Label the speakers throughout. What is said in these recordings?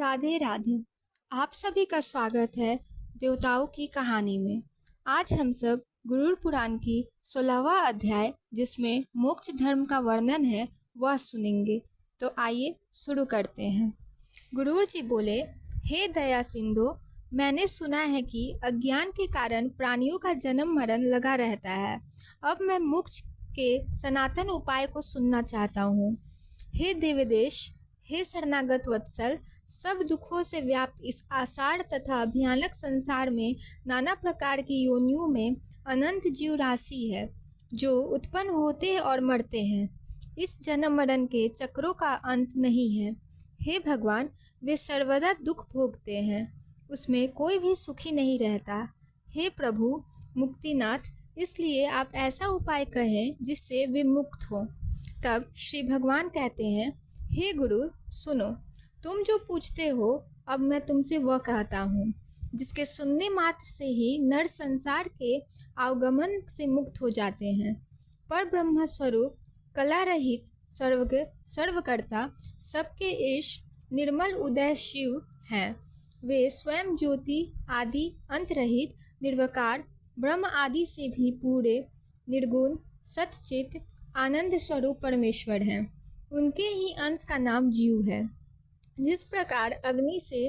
Speaker 1: राधे राधे। आप सभी का स्वागत है देवताओं की कहानी में। आज हम सब गरुड़ पुराण की 16वां अध्याय जिसमें मोक्ष धर्म का वर्णन है वह सुनेंगे। तो आइए शुरू करते हैं। गरुड़ जी बोले, हे दया सिंधु, मैंने सुना है कि अज्ञान के कारण प्राणियों का जन्म मरण लगा रहता है। अब मैं मोक्ष के सनातन उपाय को सुनना चाहता हूँ। हे देवदेश, हे शरणागत वत्सल, सब दुखों से व्याप्त इस आषाढ़ तथा भयानक संसार में नाना प्रकार की योनियों में अनंत जीव राशि है जो उत्पन्न होते और मरते हैं। इस जन्म मरण के चक्रों का अंत नहीं है। हे भगवान, वे सर्वदा दुख भोगते हैं, उसमें कोई भी सुखी नहीं रहता। हे प्रभु मुक्तिनाथ, इसलिए आप ऐसा उपाय कहें जिससे वे मुक्त हो। तब श्री भगवान कहते हैं, हे गुरु सुनो, तुम जो पूछते हो अब मैं तुमसे वह कहता हूँ जिसके सुनने मात्र से ही नर संसार के अवगमन से मुक्त हो जाते हैं। पर ब्रह्म स्वरूप कला रहित सर्वकर्ता सबके ईश निर्मल उदय शिव हैं। वे स्वयं ज्योति आदि अंत रहित निर्विकार ब्रह्म आदि से भी पूरे निर्गुण सतचित आनंद स्वरूप परमेश्वर हैं। उनके ही अंश का नाम जीव है। जिस प्रकार अग्नि से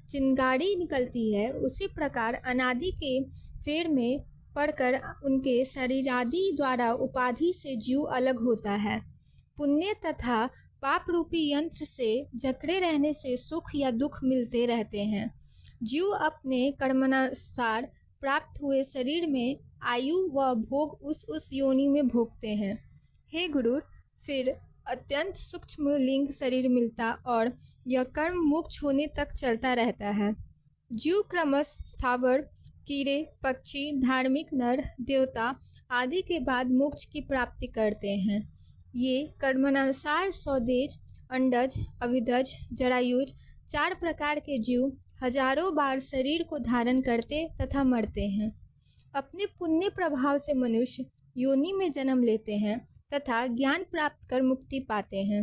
Speaker 1: चिंगारी निकलती है, उसी प्रकार अनादि के फेर में पड़कर उनके शरीर आदि द्वारा उपाधि से जीव अलग होता है। पुण्य तथा पाप रूपी यंत्र से जकड़े रहने से सुख या दुख मिलते रहते हैं। जीव अपने कर्मानुसार प्राप्त हुए शरीर में आयु व भोग उस योनि में भोगते हैं। हे गुरु, फिर अत्यंत सूक्ष्म लिंग शरीर मिलता और यह कर्म मोक्ष होने तक चलता रहता है। जीव क्रमश स्थावर कीड़े पक्षी धार्मिक नर देवता आदि के बाद मोक्ष की प्राप्ति करते हैं। ये कर्मानुसार स्वदेज अंडज अभिदज जरायुज 4 प्रकार के जीव हजारों बार शरीर को धारण करते तथा मरते हैं। अपने पुण्य प्रभाव से मनुष्य योनि में जन्म लेते हैं तथा ज्ञान प्राप्त कर मुक्ति पाते हैं।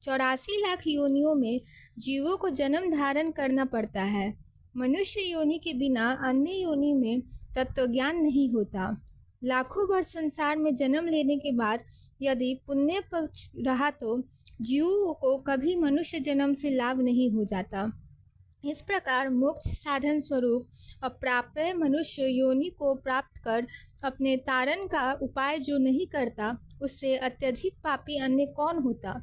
Speaker 1: 84 लाख योनियों में जीवों को जन्म धारण करना पड़ता है। मनुष्य योनि के बिना अन्य योनि में तत्व ज्ञान नहीं होता। लाखों वर्ष संसार में जन्म लेने के बाद यदि पुण्य पक्ष रहा तो जीवों को कभी मनुष्य जन्म से लाभ नहीं हो जाता। इस प्रकार मोक्ष साधन स्वरूप अप्राप्य मनुष्य योनि को प्राप्त कर अपने तारण का उपाय जो नहीं करता, उससे अत्यधिक पापी अन्य कौन होता।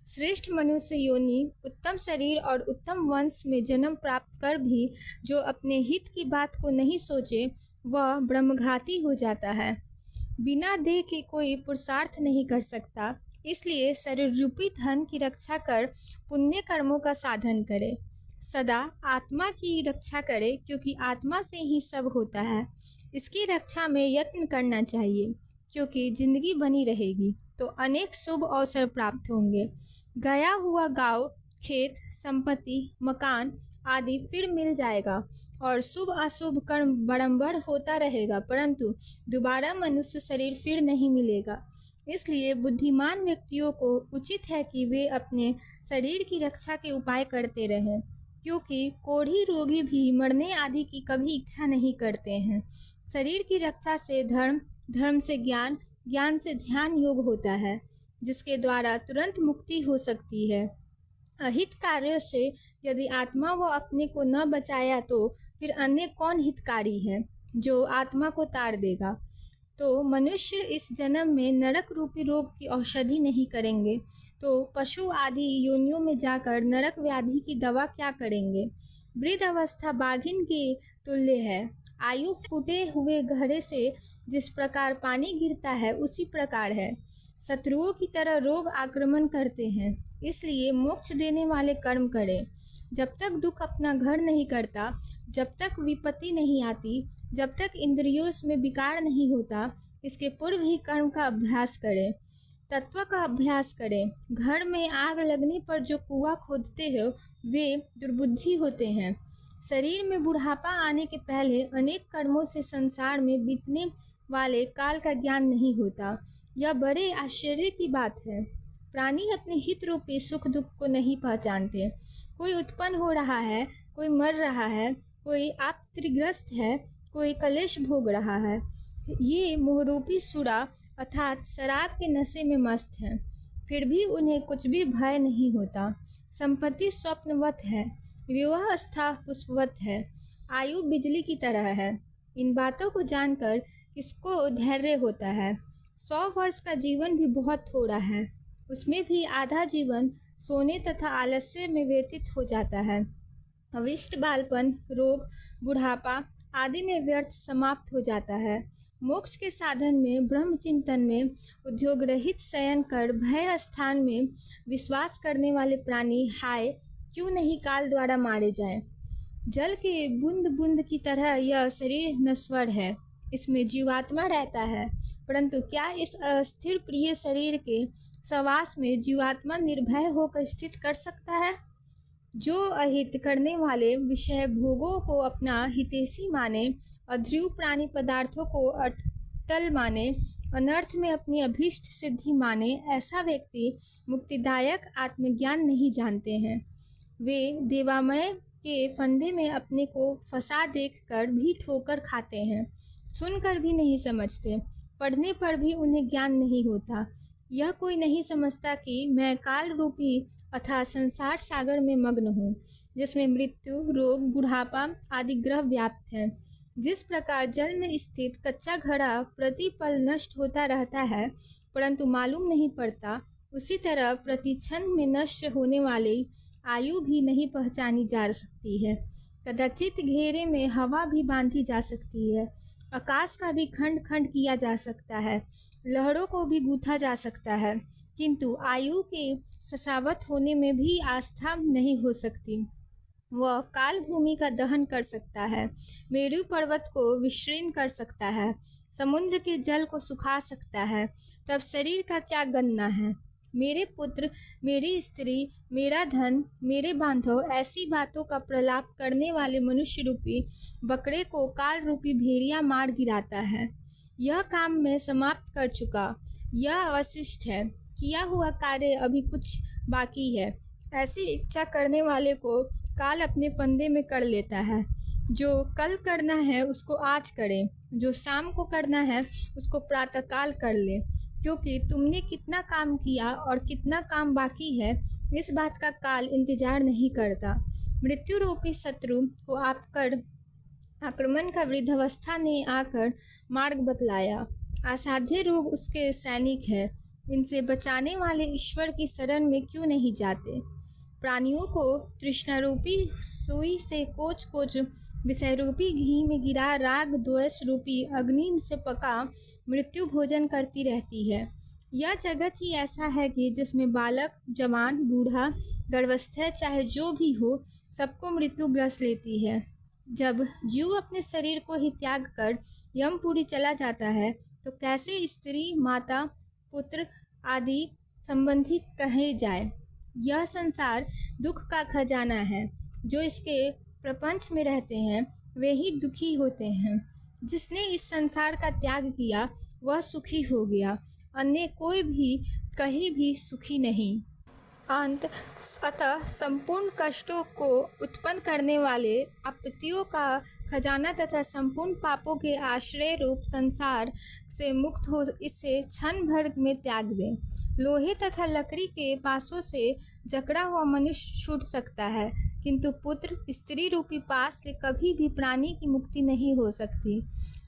Speaker 1: श्रेष्ठ मनुष्य योनि उत्तम शरीर और उत्तम वंश में जन्म प्राप्त कर भी जो अपने हित की बात को नहीं सोचे वह ब्रह्मघाती हो जाता है। बिना देह के कोई पुरुषार्थ नहीं कर सकता, इसलिए शरीर रूपी धन की रक्षा कर पुण्य कर्मों का साधन करे। सदा आत्मा की रक्षा करे, क्योंकि आत्मा से ही सब होता है। इसकी रक्षा में यत्न करना चाहिए, क्योंकि जिंदगी बनी रहेगी तो अनेक शुभ अवसर प्राप्त होंगे। गया हुआ गांव खेत संपत्ति मकान आदि फिर मिल जाएगा और शुभ अशुभ कर्म बारंबार होता रहेगा, परंतु दोबारा मनुष्य शरीर फिर नहीं मिलेगा। इसलिए बुद्धिमान व्यक्तियों को उचित है कि वे अपने शरीर की रक्षा के उपाय करते रहें, क्योंकि कोढ़ी रोगी भी मरने आदि की कभी इच्छा नहीं करते हैं। शरीर की रक्षा से धर्म, धर्म से ज्ञान, ज्ञान से ध्यान योग होता है, जिसके द्वारा तुरंत मुक्ति हो सकती है। अहित कार्यों से यदि आत्मा व अपने को न बचाया तो फिर अन्य कौन हितकारी है जो आत्मा को तार देगा। तो मनुष्य इस जन्म में नरक रूपी रोग की औषधि नहीं करेंगे तो पशु आदि योनियों में जाकर नरक व्याधि की दवा क्या करेंगे। वृद्ध अवस्था बाघिन के तुल्य है। आयु फूटे हुए घड़े से जिस प्रकार पानी गिरता है उसी प्रकार है। शत्रुओं की तरह रोग आक्रमण करते हैं, इसलिए मोक्ष देने वाले कर्म करें। जब तक दुख अपना घर नहीं करता, जब तक विपत्ति नहीं आती, जब तक इंद्रियों में विकार नहीं होता, इसके पूर्व ही कर्म का अभ्यास करें, तत्व का अभ्यास करें। घर में आग लगने पर जो कुआं खोदते हो वे दुर्बुद्धि होते हैं। शरीर में बुढ़ापा आने के पहले अनेक कर्मों से संसार में बीतने वाले काल का ज्ञान नहीं होता। यह बड़े आश्चर्य की बात है। प्राणी अपने हित रूपी सुख दुख को नहीं पहचानते। कोई उत्पन्न हो रहा है, कोई मर रहा है, कोई आपत्तिग्रस्त है, कोई कलेश भोग रहा है। ये मोहरूपी सुरा अर्थात शराब के नशे में मस्त हैं, फिर भी उन्हें कुछ भी भय नहीं होता। संपत्ति स्वप्नवत है, विवाह अवस्था पुष्पवत है, आयु बिजली की तरह है। इन बातों को जानकर किसको धैर्य होता है। 100 वर्ष का जीवन भी बहुत थोड़ा है, उसमें भी आधा जीवन सोने तथा आलस्य में व्यतीत हो जाता है। अविष्ट बालपन, रोग, बुढ़ापा आदि में व्यर्थ समाप्त हो जाता है। मोक्ष के साधन में, ब्रह्म चिंतन में, उद्योग रहित शयन कर भय स्थान में विश्वास करने वाले प्राणी हाय क्यों नहीं काल द्वारा मारे जाएं। जल के बूंद बूंद की तरह यह शरीर नश्वर है, इसमें जीवात्मा रहता है, परंतु क्या इस अस्थिर प्रिय शरीर के सवास में जीवात्मा निर्भय होकर स्थित कर सकता है? जो अहित करने वाले विषय भोगों को अपना हितैषी माने, अध्रुव प्राणी पदार्थों को अटल माने, अनर्थ में अपनी अभीष्ट सिद्धि माने, ऐसा व्यक्ति मुक्तिदायक आत्मज्ञान नहीं जानते हैं। वे देवामय के फंदे में अपने को फंसा देखकर भी ठोकर खाते हैं, सुनकर भी नहीं समझते, पढ़ने पर भी उन्हें ज्ञान नहीं होता। यह कोई नहीं समझता कि मैं काल रूपी अथवा संसार सागर में मग्न हूँ, जिसमें मृत्यु, रोग, बुढ़ापा आदि ग्रह व्याप्त हैं। जिस प्रकार जल में स्थित कच्चा घड़ा प्रतिपल नष्ट होता रहता है परंतु मालूम नहीं पड़ता, उसी तरह प्रतिक्षण में नष्ट होने वाली आयु भी नहीं पहचानी जा सकती है। कदाचित घेरे में हवा भी बांधी जा सकती है, आकाश का भी खंड खंड किया जा सकता है, लहरों को भी गूंथा जा सकता है, किंतु आयु के ससावत होने में भी आस्था नहीं हो सकती। वह काल भूमि का दहन कर सकता है, मेरु पर्वत को विशीर्ण कर सकता है, समुद्र के जल को सुखा सकता है, तब शरीर का क्या गणना है। मेरे पुत्र, मेरी स्त्री, मेरा धन, मेरे बांधव, ऐसी बातों का प्रलाप करने वाले मनुष्य रूपी बकरे को काल रूपी भेड़िया मार गिराता है। यह काम मैं समाप्त कर चुका, यह अवशिष्ट है, किया हुआ कार्य अभी कुछ बाकी है। ऐसी इच्छा करने वाले को काल अपने फंदे में कर लेता है। जो कल करना है उसको आज करें, जो शाम को करना है उसको प्रातःकाल कर ले, क्योंकि तुमने कितना काम किया और कितना काम बाकी है इस बात का काल इंतजार नहीं करता। मृत्यु रूपी शत्रु को आक्रमण का वृद्धावस्था ने आकर मार्ग बतलाया। असाध्य रोग उसके सैनिक है, इनसे बचाने वाले ईश्वर की शरण में क्यों नहीं जाते। प्राणियों को तृष्णा रूपी सुई से कोच कोच विषय रूपी घी में गिरा राग द्वेष रूपी अग्नि से पका मृत्यु भोजन करती रहती है। यह जगत ही ऐसा है कि जिसमें बालक, जवान, बूढ़ा, गर्भस्थ चाहे जो भी हो, सबको मृत्यु ग्रस लेती है। जब जीव अपने शरीर को ही त्याग कर यमपुरी चला जाता है तो कैसे स्त्री, माता, पुत्र आदि संबंधी कहे जाए। यह संसार दुख का खजाना है, जो इसके प्रपंच में रहते हैं वे ही दुखी होते हैं। जिसने इस संसार का त्याग किया वह सुखी हो गया, अन्य कोई भी कहीं भी सुखी नहीं। अंत अतः संपूर्ण कष्टों को उत्पन्न करने वाले आपत्तियों का खजाना तथा संपूर्ण पापों के आश्रय रूप संसार से मुक्त हो इसे क्षण भर में त्याग दें। लोहे तथा लकड़ी के पासों से जकड़ा हुआ मनुष्य छूट सकता है, किंतु पुत्र, स्त्री रूपी पास से कभी भी प्राणी की मुक्ति नहीं हो सकती।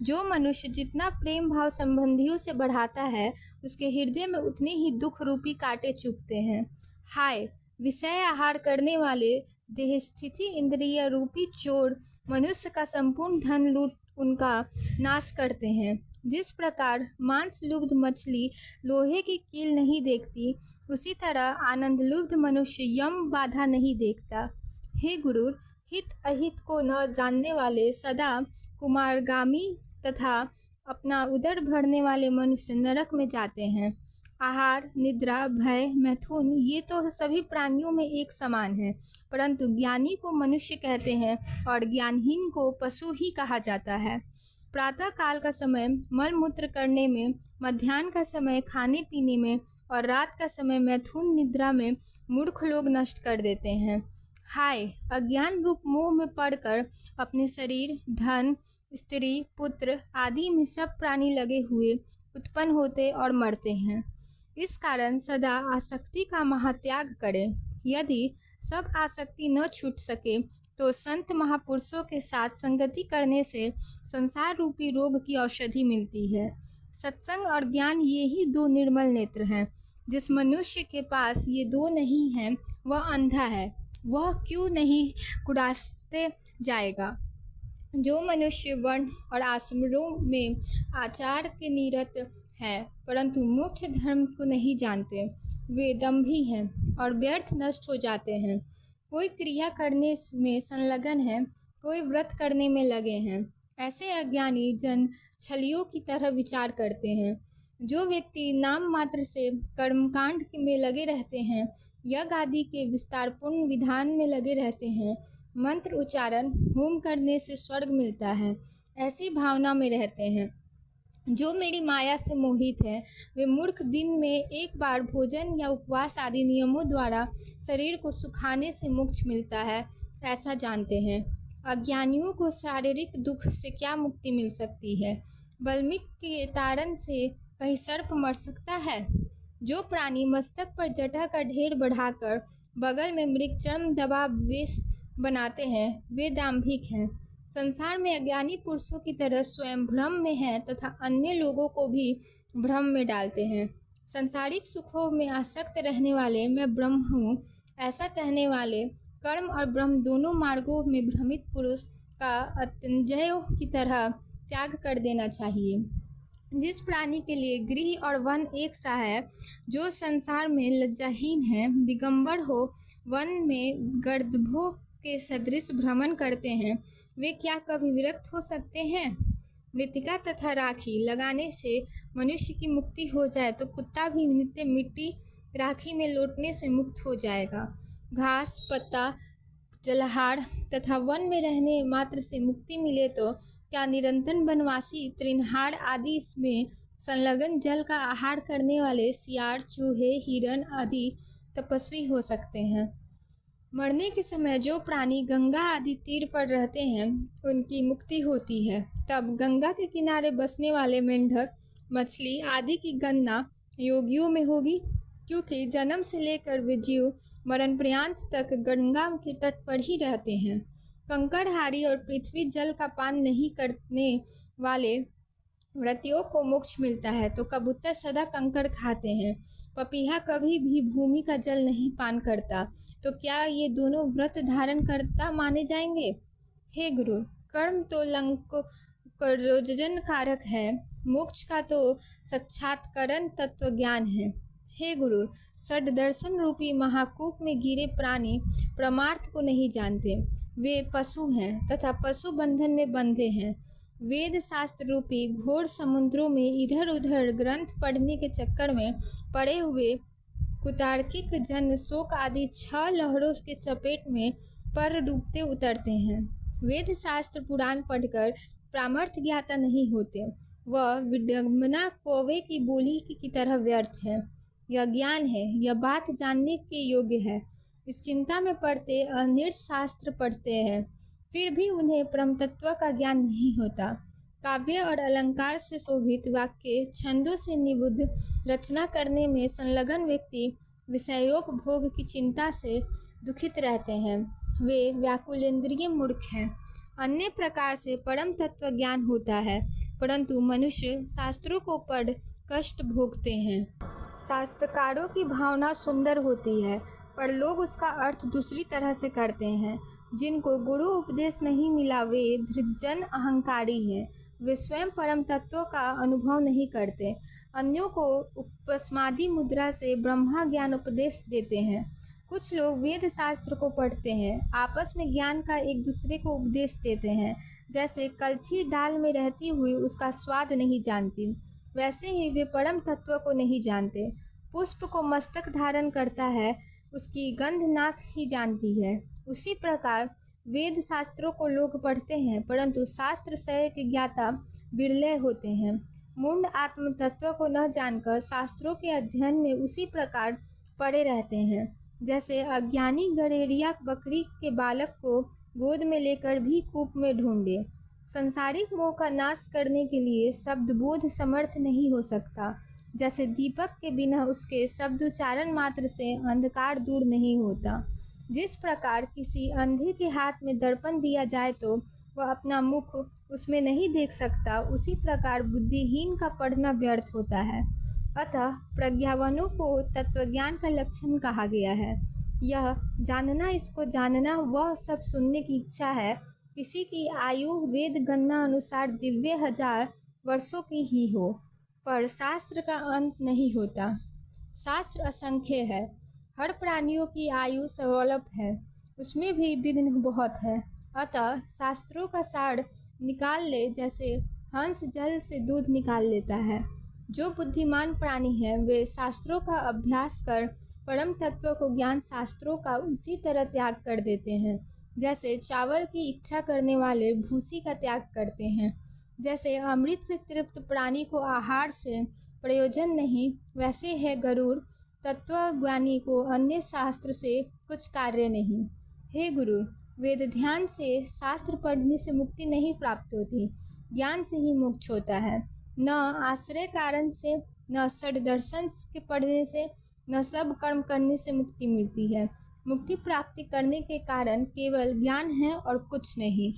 Speaker 1: जो मनुष्य जितना प्रेम भाव संबंधियों से बढ़ाता है उसके हृदय में उतने ही दुख रूपी कांटे चुभते हैं। हाय, विषय आहार करने वाले देह स्थिति इंद्रिय रूपी चोर मनुष्य का संपूर्ण धन लूट उनका नाश करते हैं। जिस प्रकार मांस लुब्ध मछली लोहे की कील नहीं देखती, उसी तरह आनंद लुब्ध मनुष्य यम बाधा नहीं देखता। हे गुरु, हित अहित को न जानने वाले सदा कुमारगामी तथा अपना उदर भरने वाले मनुष्य नरक में जाते हैं। आहार, निद्रा, भय, मैथुन ये तो सभी प्राणियों में एक समान है, परंतु ज्ञानी को मनुष्य कहते हैं और ज्ञानहीन को पशु ही कहा जाता है। प्रातः काल का समय मल मूत्र करने में, मध्याह्न का समय खाने पीने में और रात का समय मैथुन निद्रा में मूर्ख लोग नष्ट कर देते हैं। हाय, अज्ञान रूप मोह में पड़कर अपने शरीर, धन, स्त्री, पुत्र आदि में सब प्राणी लगे हुए उत्पन्न होते और मरते हैं। इस कारण सदा आसक्ति का महात्याग करें। यदि सब आसक्ति न छूट सके तो संत महापुरुषों के साथ संगति करने से संसार रूपी रोग की औषधि मिलती है। सत्संग और ज्ञान ये ही दो निर्मल नेत्र हैं। जिस मनुष्य के पास ये दो नहीं हैं वह अंधा है, वह क्यों नहीं कुरासते जाएगा। जो मनुष्य वर्ण और आश्रमों में आचार के निरत हैं परंतु मोक्ष धर्म को नहीं जानते, वे दंभी हैं और व्यर्थ नष्ट हो जाते हैं। कोई क्रिया करने में संलग्न है, कोई व्रत करने में लगे हैं। ऐसे अज्ञानी जन छलियों की तरह विचार करते हैं। जो व्यक्ति नाम मात्र से कर्मकांड में लगे रहते हैं, यज्ञ आदि के विस्तारपूर्ण विधान में लगे रहते हैं, मंत्र उच्चारण होम करने से स्वर्ग मिलता है, ऐसी भावना में रहते हैं। जो मेरी माया से मोहित है वे मूर्ख दिन में एक बार भोजन या उपवास आदि नियमों द्वारा शरीर को सुखाने से मोक्ष मिलता है, ऐसा जानते हैं। अज्ञानियों को शारीरिक दुख से क्या मुक्ति मिल सकती है? बल्मिक के ताड़न से कहीं सर्प मर सकता है? जो प्राणी मस्तक पर जटा का ढेर बढ़ाकर बगल में मृगचर्म दबा विष बनाते हैं वे दाम्भिक हैं। संसार में अज्ञानी पुरुषों की तरह स्वयं भ्रम में हैं तथा अन्य लोगों को भी भ्रम में डालते हैं। सांसारिक सुखों में आसक्त रहने वाले मैं ब्रह्म हूँ ऐसा कहने वाले कर्म और ब्रह्म दोनों मार्गों में भ्रमित पुरुष का अत्यंजयों की तरह त्याग कर देना चाहिए। जिस प्राणी के लिए गृह और वन एक सा है, जो संसार में लज्जाहीन है, दिगंबर हो, वन में गर्दभों के सदृश भ्रमण करते हैं, वे क्या कभी विरक्त हो सकते हैं? मृतिका तथा राखी लगाने से मनुष्य की मुक्ति हो जाए तो कुत्ता भी नित्य मिट्टी राखी में लौटने से मुक्त हो जाएगा। घास पत्ता जलहार तथा वन में रहने मात्र से मुक्ति मिले तो क्या निरंतर वनवासी तृणहार आदि इसमें संलग्न जल का आहार करने वाले सियार, चूहे, हिरण आदि तपस्वी हो सकते हैं? मरने के समय जो प्राणी गंगा आदि तीर पर रहते हैं उनकी मुक्ति होती है। तब गंगा के किनारे बसने वाले मेंढक, मछली आदि की गणना योगियों में होगी, क्योंकि जन्म से लेकर वे जीव मरण पर्यंत तक गंगा के तट पर ही रहते हैं। कंकड़हारी और पृथ्वी जल का पान नहीं करने वाले व्रतियों को मोक्ष मिलता है तो कबूतर सदा कंकड़ खाते हैं। पपीहा कभी भी भूमि का जल नहीं पान करता, तो क्या ये दोनों व्रत धारण करता माने जाएंगे? हे गुरु, कर्म तो लंकोजन कारक है, मोक्ष का तो साक्षात्करण तत्व ज्ञान है। हे गुरु, षड दर्शन रूपी महाकूप में गिरे प्राणी परमार्थ को नहीं जानते, वे पशु हैं तथा पशु बंधन में बंधे हैं। वेद शास्त्र रूपी घोर समुद्रों में इधर उधर ग्रंथ पढ़ने के चक्कर में पड़े हुए कुतार्किक जन शोक आदि 6 लहरों के चपेट में पर डूबते उतरते हैं। वेद शास्त्र पुराण पढ़कर प्रामर्थ ज्ञाता नहीं होते, वह विडंबना कौवे की बोली की तरह व्यर्थ है। यह ज्ञान है, यह बात जानने के योग्य है। इस चिंता में पड़ते अनिर्त शास्त्र पढ़ते हैं, फिर भी उन्हें परम तत्व का ज्ञान नहीं होता। काव्य और अलंकार से शोभित वाक्य छंदों से निबुद्ध रचना करने में संलग्न व्यक्ति विषयोपभोग की चिंता से दुखित रहते हैं, वे व्याकुलेंद्रिय मूर्ख हैं। अन्य प्रकार से परम तत्व ज्ञान होता है, परंतु मनुष्य शास्त्रों को पढ़ कष्ट भोगते हैं। शास्त्रकारों की भावना सुंदर होती है, पर लोग उसका अर्थ दूसरी तरह से करते हैं। जिनको गुरु उपदेश नहीं मिला वे धृजन अहंकारी हैं, वे स्वयं परम तत्वों का अनुभव नहीं करते, अन्यों को उपस्मादि मुद्रा से ब्रह्मा ज्ञान उपदेश देते हैं। कुछ लोग वेद शास्त्र को पढ़ते हैं, आपस में ज्ञान का एक दूसरे को उपदेश देते हैं। जैसे कलछी डाल में रहती हुई उसका स्वाद नहीं जानती, वैसे ही वे परम तत्व को नहीं जानते। पुष्प को मस्तक धारण करता है, उसकी गंध नाक ही जानती है। उसी प्रकार वेद शास्त्रों को लोग पढ़ते हैं, परंतु शास्त्र सय के ज्ञाता बिरले होते हैं। मूढ़ आत्म तत्व को न जानकर शास्त्रों के अध्ययन में उसी प्रकार पड़े रहते हैं। जैसे अज्ञानी गड़ेरिया बकरी के बालक को गोद में लेकर भी कूप में ढूंढे। संसारिक मोह का नाश करने के लिए शब्द बोध समर्थ नहीं हो सकता। जैसे दीपक के बिना उसके शब्द उच्चारण मात्र से अंधकार दूर नहीं होता। जिस प्रकार किसी अंधे के हाथ में दर्पण दिया जाए तो वह अपना मुख उसमें नहीं देख सकता, उसी प्रकार बुद्धिहीन का पढ़ना व्यर्थ होता है। अतः प्रज्ञावानों को तत्वज्ञान का लक्षण कहा गया है। यह जानना, इसको जानना, वह सब सुनने की इच्छा है। किसी की आयु वेद गणना अनुसार दिव्य 1000 वर्षों की ही हो, पर शास्त्र का अंत नहीं होता। शास्त्र असंख्य है। हर प्राणियों की आयु स्वल्प है, उसमें भी विघ्न बहुत है। अतः शास्त्रों का सार निकाल ले, जैसे हंस जल से दूध निकाल लेता है। जो बुद्धिमान प्राणी है वे शास्त्रों का अभ्यास कर परम तत्व को ज्ञान शास्त्रों का उसी तरह त्याग कर देते हैं, जैसे चावल की इच्छा करने वाले भूसी का त्याग करते हैं। जैसे अमृत से तृप्त प्राणी को आहार से प्रयोजन नहीं, वैसे है गरुड़ तत्वज्ञानी को अन्य शास्त्र से कुछ कार्य नहीं। हे गुरु, वेद ध्यान से, शास्त्र पढ़ने से मुक्ति नहीं प्राप्त होती, ज्ञान से ही मोक्ष होता है। न आश्रय कारण से, न षड दर्शन के पढ़ने से, न सब कर्म करने से मुक्ति मिलती है। मुक्ति प्राप्ति करने के कारण केवल ज्ञान है और कुछ नहीं।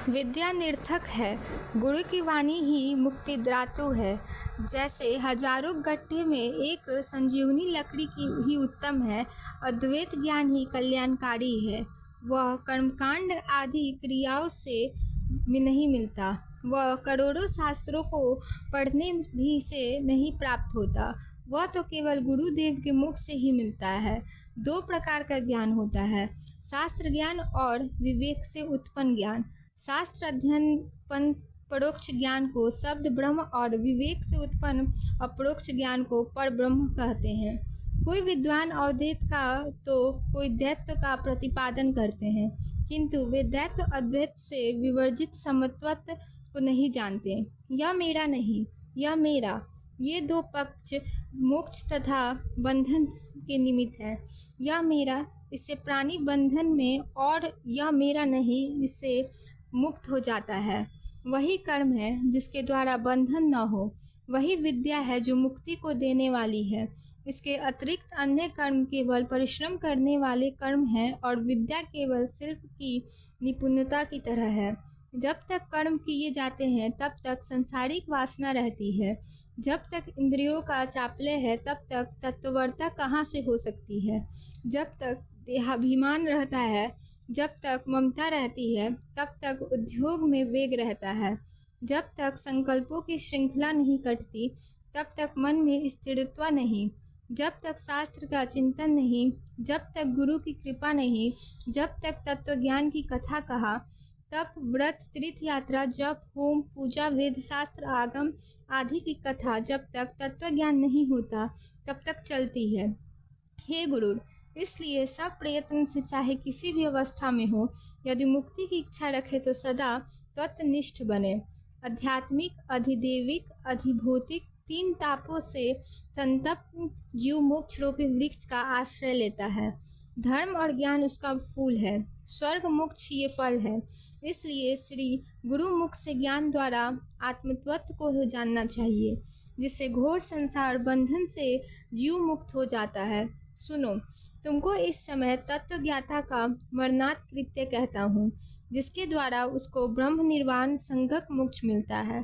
Speaker 1: विद्या निर्थक है, गुरु की वाणी ही मुक्ति दातु है। जैसे हजारों गट्ठे में एक संजीवनी लकड़ी की ही उत्तम है, अद्वैत ज्ञान ही कल्याणकारी है। वह कर्मकांड आदि क्रियाओं से नहीं मिलता, वह करोड़ों शास्त्रों को पढ़ने भी से नहीं प्राप्त होता, वह तो केवल गुरुदेव के मुख से ही मिलता है। 2 प्रकार का ज्ञान होता है, शास्त्र ज्ञान और विवेक से उत्पन्न ज्ञान। शास्त्र अध्ययन परोक्ष ज्ञान को शब्द ब्रह्म और विवेक से उत्पन्न अपरोक्ष ज्ञान को पर ब्रह्म कहते हैं। कोई विद्वान अद्वैत का तो कोई दैत्य का प्रतिपादन करते हैं, किंतु वे दैत्य अद्वैत से विवर्जित समत्वत्व को नहीं जानते। यह मेरा नहीं, यह मेरा, ये 2 पक्ष मोक्ष तथा बंधन के निमित्त है। यह मेरा, इससे प्राणी बंधन में, और यह मेरा नहीं, इससे मुक्त हो जाता है। वही कर्म है जिसके द्वारा बंधन न हो, वही विद्या है जो मुक्ति को देने वाली है। इसके अतिरिक्त अन्य कर्म केवल परिश्रम करने वाले कर्म हैं और विद्या केवल शिल्प की निपुणता की तरह है। जब तक कर्म किए जाते हैं तब तक संसारिक वासना रहती है। जब तक इंद्रियों का चापल्य है तब तक तत्ववर्ता कहाँ से हो सकती है। जब तक देहाभिमान रहता है, जब तक ममता रहती है, तब तक उद्योग में वेग रहता है। जब तक संकल्पों की श्रृंखला नहीं कटती तब तक मन में स्थिरत्व नहीं। जब तक शास्त्र का चिंतन नहीं, जब तक गुरु की कृपा नहीं, जब तक तत्वज्ञान की कथा कहा, तप व्रत तीर्थ यात्रा जप होम पूजा वेद शास्त्र आगम आदि की कथा जब तक तत्वज्ञान नहीं होता तब तक चलती है। हे गुरु, इसलिए सब प्रयत्न से चाहे किसी भी अवस्था में हो, यदि मुक्ति की इच्छा रखे तो सदा तत्वनिष्ठ बने। आध्यात्मिक, अधिदेविक, अधिभौतिक 3 तापों से संतप्त जीव मोक्ष रूपी वृक्ष का आश्रय लेता है। धर्म और ज्ञान उसका फूल है, स्वर्ग मोक्ष ये फल है। इसलिए श्री गुरु मुख से ज्ञान द्वारा आत्मतत्व को जानना चाहिए, जिससे घोर संसार बंधन से जीव मुक्त हो जाता है। सुनो, तुमको इस समय तत्वज्ञाता का मरणात् कृत्य कहता हूँ, जिसके द्वारा उसको ब्रह्म निर्वाण संगक मोक्ष मिलता है।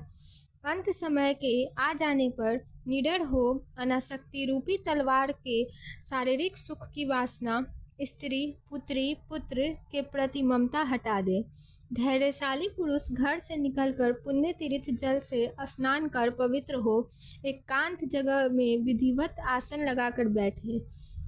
Speaker 1: अंत समय के आ जाने पर निडर हो अनासक्ति रूपी तलवार के शारीरिक सुख की वासना, स्त्री पुत्री पुत्र के प्रति ममता हटा दे। धैर्यशाली पुरुष घर से निकलकर पुण्य तीर्थ जल से स्नान कर पवित्र हो एकांत जगह में विधिवत आसन लगाकर बैठे।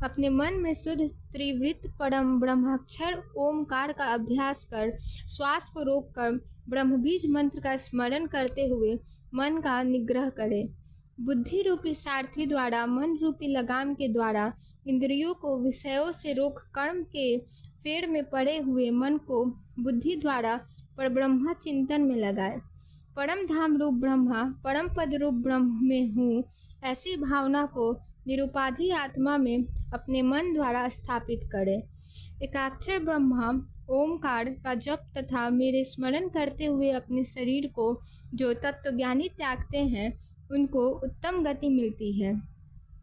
Speaker 1: अपने मन में शुद्ध त्रिवृत परम ब्रह्माक्षर ओमकार का अभ्यास कर श्वास को रोककर ब्रह्मबीज मंत्र का स्मरण करते हुए मन का निग्रह करे। बुद्धि रूपी सारथी द्वारा मन रूपी लगाम के द्वारा इंद्रियों को विषयों से रोक कर्म के फेर में पड़े हुए मन को बुद्धि द्वारा परब्रह्म चिंतन में लगाए। परम धाम रूप ब्रह्मा, परम पद रूप ब्रह्म में हूँ, ऐसी भावना को निरुपाधि आत्मा में अपने मन द्वारा स्थापित करें। एकाक्षर ब्रह्मा ओमकार का जप तथा मेरे स्मरण करते हुए अपने शरीर को जो तत्वज्ञानी त्यागते हैं उनको उत्तम गति मिलती है।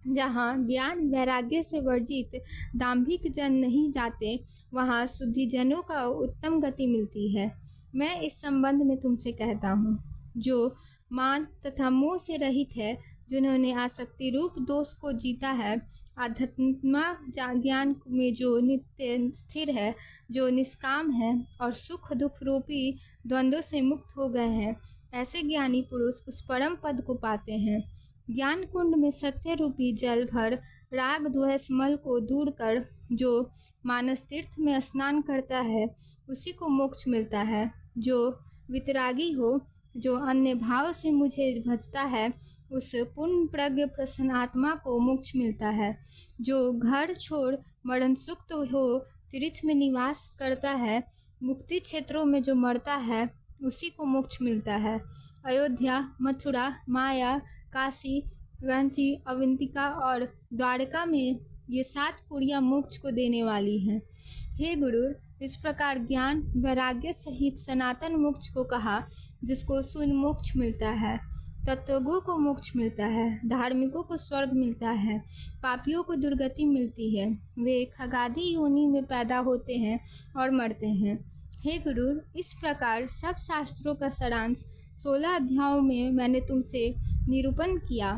Speaker 1: जहाँ ज्ञान वैराग्य से वर्जित दाम्भिक जन नहीं जाते, वहाँ शुद्धिजनों का उत्तम गति मिलती है। मैं इस संबंध में तुमसे कहता हूँ, जो मान तथा मोह से रहित है, जिन्होंने आसक्ति रूप दोष को जीता है, आध्यात्म ज्ञान में जो नित्य स्थिर है, जो निष्काम है और सुख दुख रूपी द्वंद्वों से मुक्त हो गए हैं, ऐसे ज्ञानी पुरुष उस परम पद को पाते हैं। ज्ञान कुंड में सत्य रूपी जल भर राग द्वेष मल को दूर कर जो मानस तीर्थ में स्नान करता है, उसी को मोक्ष मिलता है। जो वितरागी हो, जो अन्य भाव से मुझे भजता है, उस पूर्ण प्रज्ञ प्रसन्न आत्मा को मोक्ष मिलता है। जो घर छोड़ मरण सुक्त हो तीर्थ में निवास करता है, मुक्ति क्षेत्रों में जो मरता है, उसी को मोक्ष मिलता है। अयोध्या, मथुरा, माया, काशी, कांची, अवंतिका और द्वारका में ये 7 पुरियां मोक्ष को देने वाली हैं। हे गुरु, इस प्रकार ज्ञान वैराग्य सहित सनातन मोक्ष को कहा, जिसको सुन मोक्ष मिलता है। तत्वज्ञों को मोक्ष मिलता है, धार्मिकों को स्वर्ग मिलता है, पापियों को दुर्गति मिलती है। वे खगादी योनि में पैदा होते हैं और मरते हैं। हे गुरु, इस प्रकार सब शास्त्रों का सारांश 16 अध्यायों में मैंने तुमसे निरूपण किया।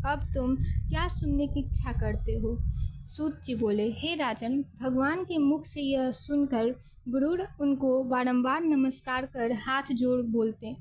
Speaker 1: अब तुम क्या सुनने की इच्छा करते हो? सूत जी बोले, हे राजन, भगवान के मुख से यह सुनकर गुरुर उनको बारंबार नमस्कार कर हाथ जोड़ बोलते,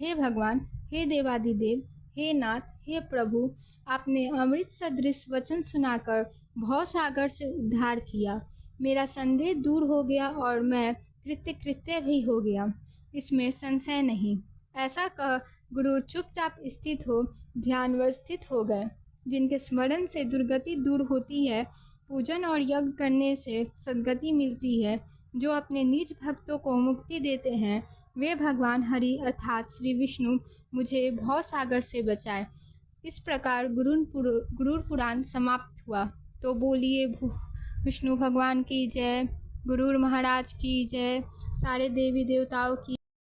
Speaker 1: हे भगवान, हे देवादिदेव, हे नाथ, हे प्रभु, आपने अमृत सदृश वचन सुनाकर भवसागर से उद्धार किया। मेरा संदेह दूर हो गया और मैं कृत्य भी हो गया, इसमें संशय नहीं। ऐसा कह गुरु चुपचाप स्थित हो ध्यानवर स्थित हो गए। जिनके स्मरण से दुर्गति दूर होती है, पूजन और यज्ञ करने से सद्गति मिलती है, जो अपने निज भक्तों को मुक्ति देते हैं, वे भगवान हरि अर्थात श्री विष्णु मुझे भवसागर से बचाए। इस प्रकार गुरुर पुराण समाप्त हुआ। तो बोलिए विष्णु भगवान की जय, गुरुर महाराज की जय, सारे देवी देवताओं की